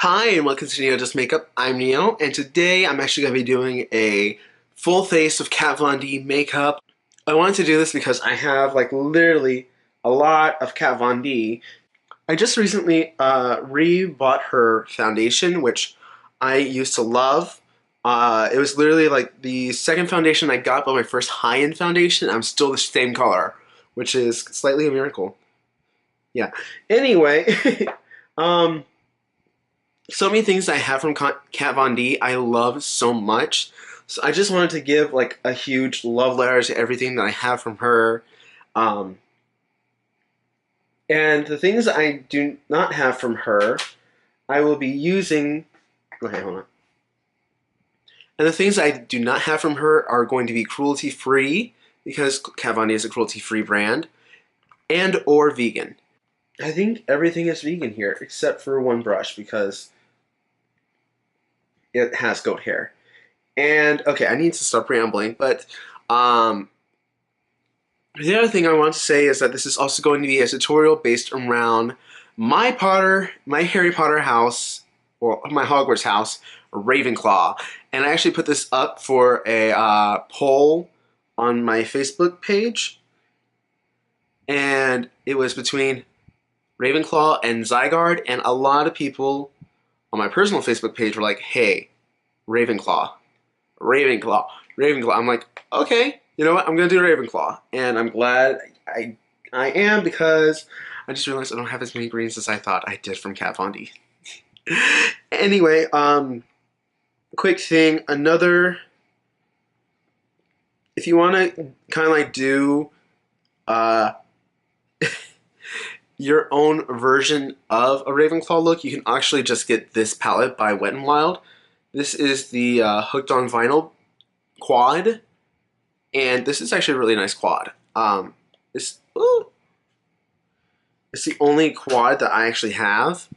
Hi and welcome to Neo Just Makeup. I'm Neo and today I'm actually going to be doing a full face of Kat Von D makeup. I wanted to do this because I have like literally a lot of Kat Von D. I just recently re-bought her foundation, which I used to love. It was literally like the second foundation I got, but my first high-end foundation. I'm still the same color, which is slightly a miracle. Yeah. Anyway, um, so many things I have from Kat Von D I love so much. So I just wanted to give like a huge love letter to everything that I have from her. Um, and the things I do not have from her, I will be using. Okay, hold on. And the things I do not have from her are going to be cruelty free because Kat Von D is a cruelty free brand, and or vegan. I think everything is vegan here except for one brush because it has goat hair. And okay, I need to stop rambling, but um, the other thing I want to say is that this is also going to be a tutorial based around my Harry Potter house, or my Hogwarts house, Ravenclaw. And I actually put this up for a poll on my Facebook page, and it was between Ravenclaw and Zygarde, and a lot of people on my personal Facebook page were like, "Hey, Ravenclaw, Ravenclaw, Ravenclaw." I'm like, okay, you know what? I'm gonna do Ravenclaw, and I'm glad I am because I just realized I don't have as many greens as I thought I did from Kat Von D. Anyway, quick thing, if you want to kind of like do uh your own version of a Ravenclaw look, you can actually just get this palette by Wet n Wild. This is the Hooked on Vinyl quad. And this is actually a really nice quad. It's, it's the only quad that I actually have.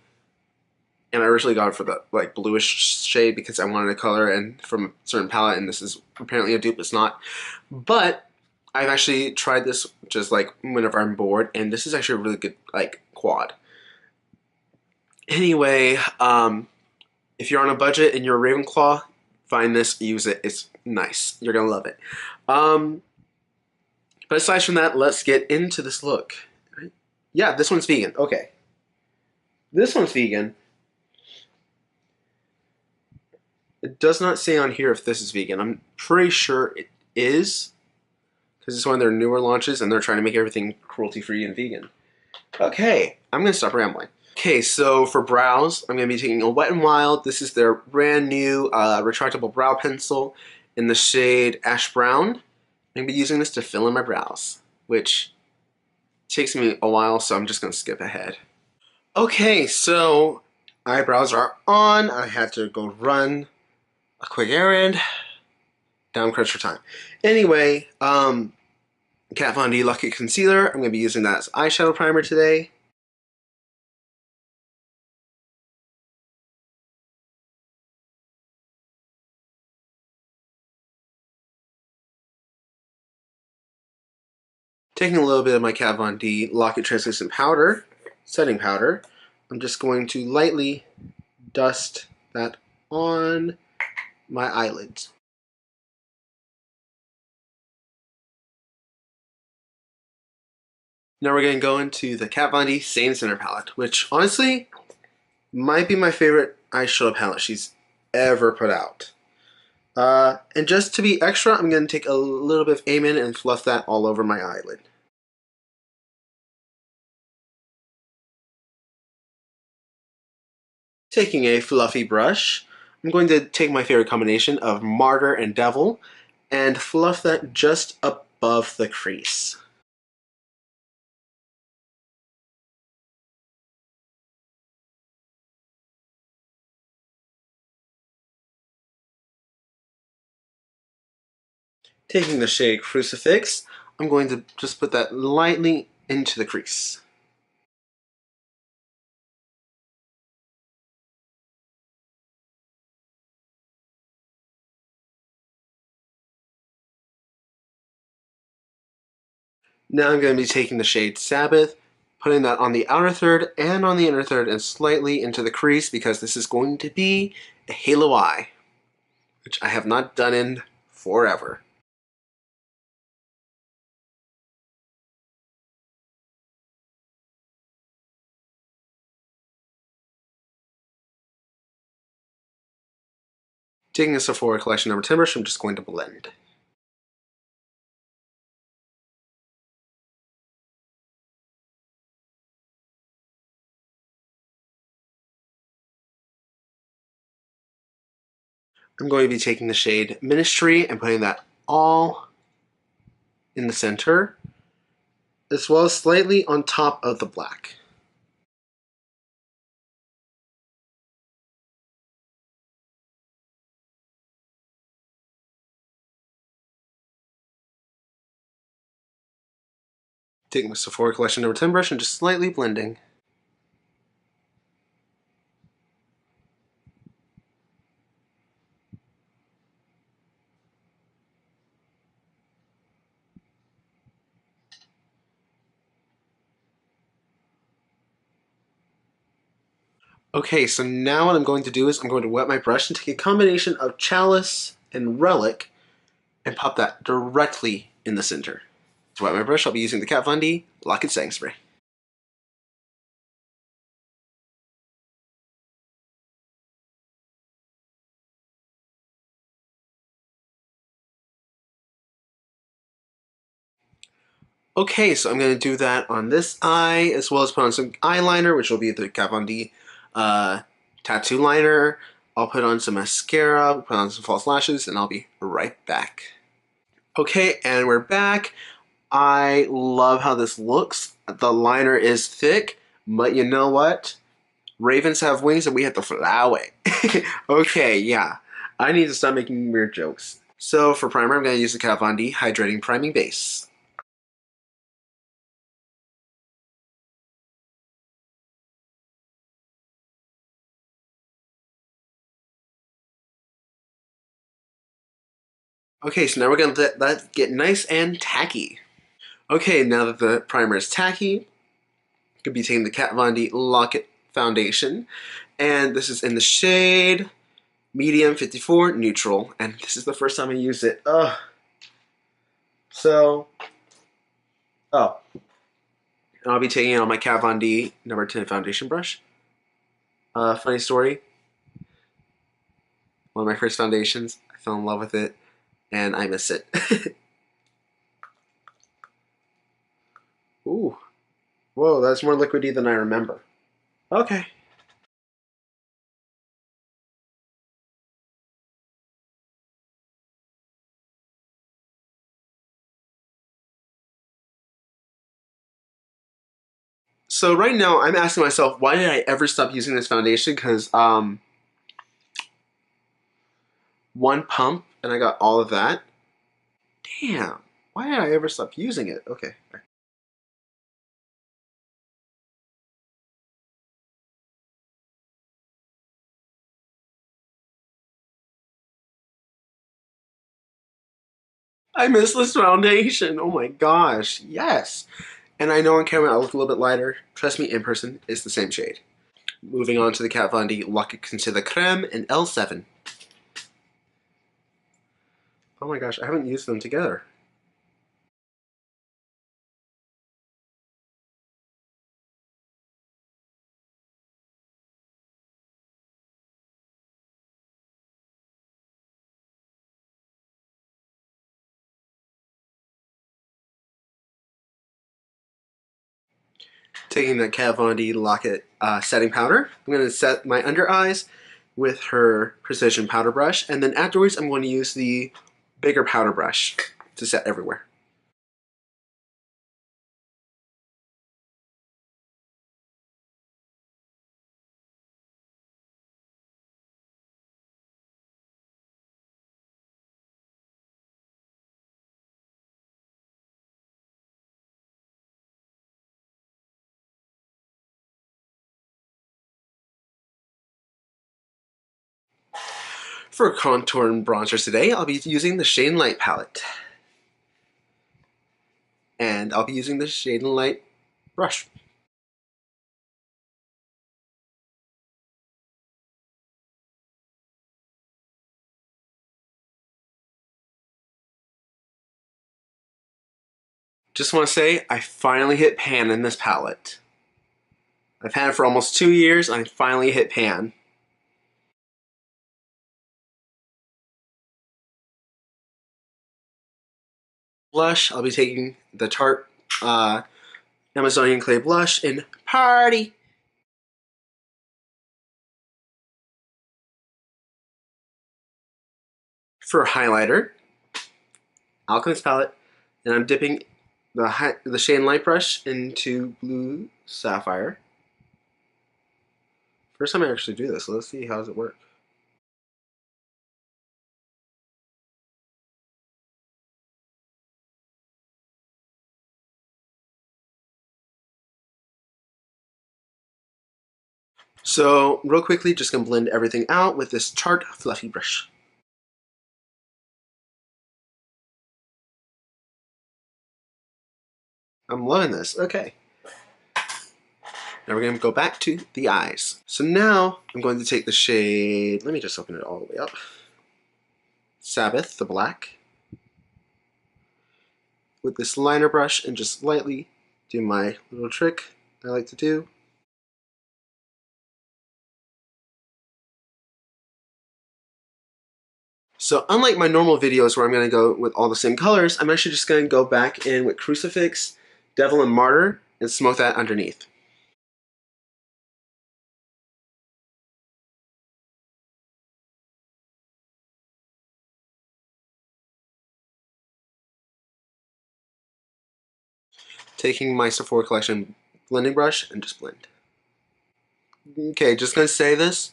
And I originally got it for the like bluish shade because I wanted a color and from a certain palette, and this is apparently a dupe. It's not. But I've actually tried this just like whenever I'm bored, and this is actually a really good like quad. Anyway, if you're on a budget and you're a Ravenclaw, find this, use it. It's nice. You're gonna love it. But aside from that, let's get into this look. Yeah, this one's vegan. Okay. This one's vegan. It does not say on here if this is vegan. I'm pretty sure it is, because it's one of their newer launches and they're trying to make everything cruelty-free and vegan. Okay, I'm going to stop rambling. Okay, so for brows, I'm going to be taking a Wet n Wild. This is their brand new retractable brow pencil in the shade Ash Brown. I'm going to be using this to fill in my brows, which takes me a while, so I'm just going to skip ahead. Okay, so eyebrows are on. I had to go run a quick errand. Down crunch for time. Anyway, Kat Von D Lucky Concealer. I'm going to be using that as eyeshadow primer today. Taking a little bit of my Kat Von D Lock-It Translucent Powder, setting powder, I'm just going to lightly dust that on my eyelids. Now we're going to go into the Kat Von D Same Center palette, which honestly might be my favorite eyeshadow palette she's ever put out. And just to be extra, I'm going to take a little bit of Amen and fluff that all over my eyelid. Taking a fluffy brush, I'm going to take my favorite combination of Martyr and Devil and fluff that just above the crease. Taking the shade Crucifix, I'm going to just put that lightly into the crease. Now I'm going to be taking the shade Sabbath Putting that on the outer third and on the inner third and slightly into the crease because this is going to be a halo eye, which I have not done in forever. Taking the Sephora Collection number 10 brush, I'm just going to blend. I'm going to be taking the shade Ministry and putting that all in the center, as well as slightly on top of the black. Taking the Sephora Collection number 10 brush and just slightly blending. Okay, so now what I'm going to do is I'm going to wet my brush and take a combination of Chalice and Relic and pop that directly in the center. To wet my brush, I'll be using the Kat Von D Lock It Setting Spray. Okay, so I'm going to do that on this eye, as well as put on some eyeliner, which will be the Kat Von D tattoo liner. I'll put on some mascara, put on some false lashes, and I'll be right back. Okay, and we're back. I love how this looks. The liner is thick, but you know what? Ravens have wings and we have to fly away. Okay, yeah. I need to stop making weird jokes. So for primer, I'm going to use the Kat Von D Hydrating Priming Base. Okay, so now we're going to let that get nice and tacky. Okay, now that the primer is tacky, I'm going to be taking the Kat Von D Lock It Foundation. And this is in the shade Medium 54 Neutral. And this is the first time I use it. Ugh. So, and I'll be taking it on my Kat Von D number 10 foundation brush. Funny story. One of my first foundations. I fell in love with it. And I miss it. Ooh. Whoa, that's more liquidy than I remember. Okay. So right now, I'm asking myself, why did I ever stop using this foundation? Because one pump, and I got all of that. Damn. Why did I ever stop using it? Okay. I miss this foundation. Oh my gosh. Yes. And I know on camera I look a little bit lighter. Trust me, in person, it's the same shade. Moving on to the Kat Von D Lock It Concealer Creme in L7. Oh my gosh, I haven't used them together. Taking the Kat Von D Lock It setting powder, I'm going to set my under eyes with her precision powder brush, and then afterwards I'm going to use the bigger powder brush to set everywhere. For contour and bronzers today, I'll be using the Shade and Light palette. And I'll be using the Shade and Light brush. Just want to say, I finally hit pan in this palette. I've had it for almost 2 years, and I finally hit pan. Blush, I'll be taking the Tarte Amazonian Clay Blush in Party. For highlighter, Alchemist palette, and I'm dipping the Shade Light Brush into Blue Sapphire. First time I actually do this, so let's see how does it work. So real quickly, just gonna blend everything out with this Tarte Fluffy brush. I'm loving this. Okay. Now we're going to go back to the eyes. So now I'm going to take the shade, let me just open it all the way up. Sabbath, the black. With this liner brush and just lightly do my little trick I like to do. So unlike my normal videos where I'm going to go with all the same colors, I'm actually just going to go back in with Crucifix, Devil, and Martyr and smoke that underneath. Taking my Sephora Collection blending brush and just blend. Okay, just going to say this.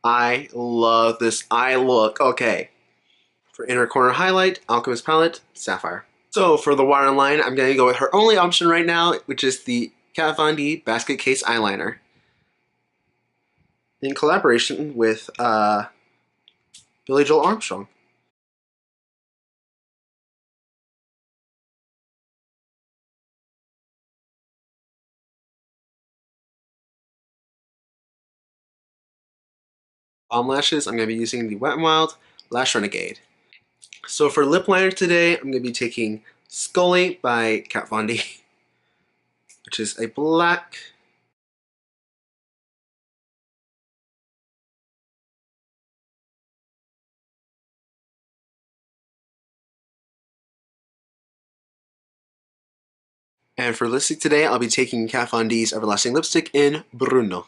I love this eye look. Okay. For inner corner highlight, Alchemist palette, Sapphire. So for the waterline, I'm going to go with her only option right now, which is the Kat Von D Basket Case Eyeliner. In collaboration with Billy Joel Armstrong. On lashes, I'm going to be using the Wet n Wild Lash Renegade. So for lip liner today, I'm going to be taking Scully by Kat Von D, which is a black. And for lipstick today, I'll be taking Kat Von D's Everlasting Lipstick in Bruno.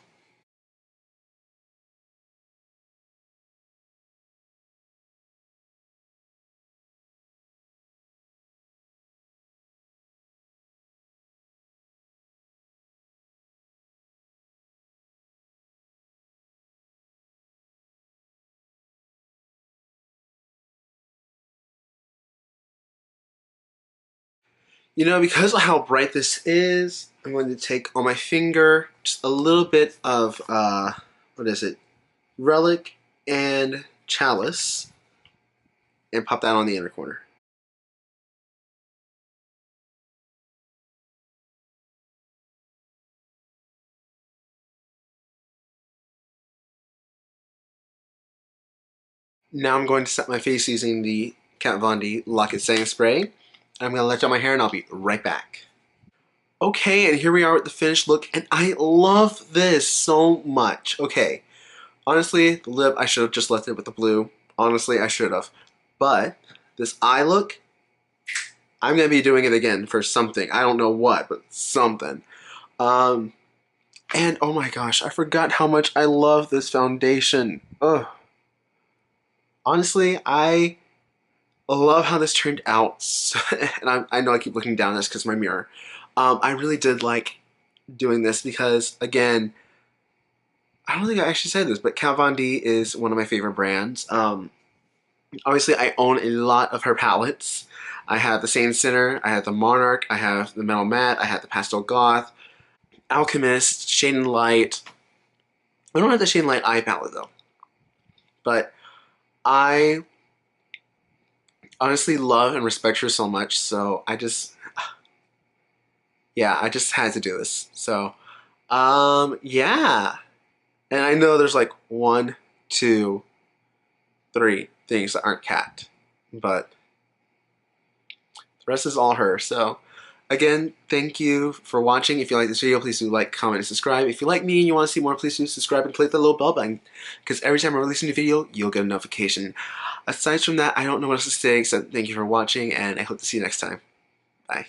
You know, because of how bright this is, I'm going to take on my finger just a little bit of, what is it, Relic and Chalice, and pop that on the inner corner. Now I'm going to set my face using the Kat Von D Lock It Setting Spray. I'm going to let down my hair and I'll be right back. Okay, and here we are with the finished look, and I love this so much. Okay, honestly, the lip, I should have just left it with the blue. Honestly, I should have. But this eye look, I'm going to be doing it again for something. I don't know what, but something. And oh my gosh, I forgot how much I love this foundation. Ugh. Honestly, I love how this turned out. And I know I keep looking down at this because of my mirror. I really did like doing this because, again, I don't think I actually said this, but Kat Von D is one of my favorite brands. Obviously, I own a lot of her palettes. I have the Saint Sinner, I have the Monarch, I have the Metal Matte, I have the Pastel Goth, Alchemist, Shade and Light. I don't have the Shade and Light eye palette though. But I honestly love and respect her so much, so yeah, I just had to do this. So, yeah. And I know there's like 1, 2, 3 things that aren't Kat, but the rest is all her. So, Again, thank you for watching. If you like this video, please do like, comment, and subscribe. If you like me and you want to see more, please do subscribe and click the little bell button, because every time I release a new video, you'll get a notification. Aside from that, I don't know what else to say except thank you for watching, and I hope to see you next time. Bye.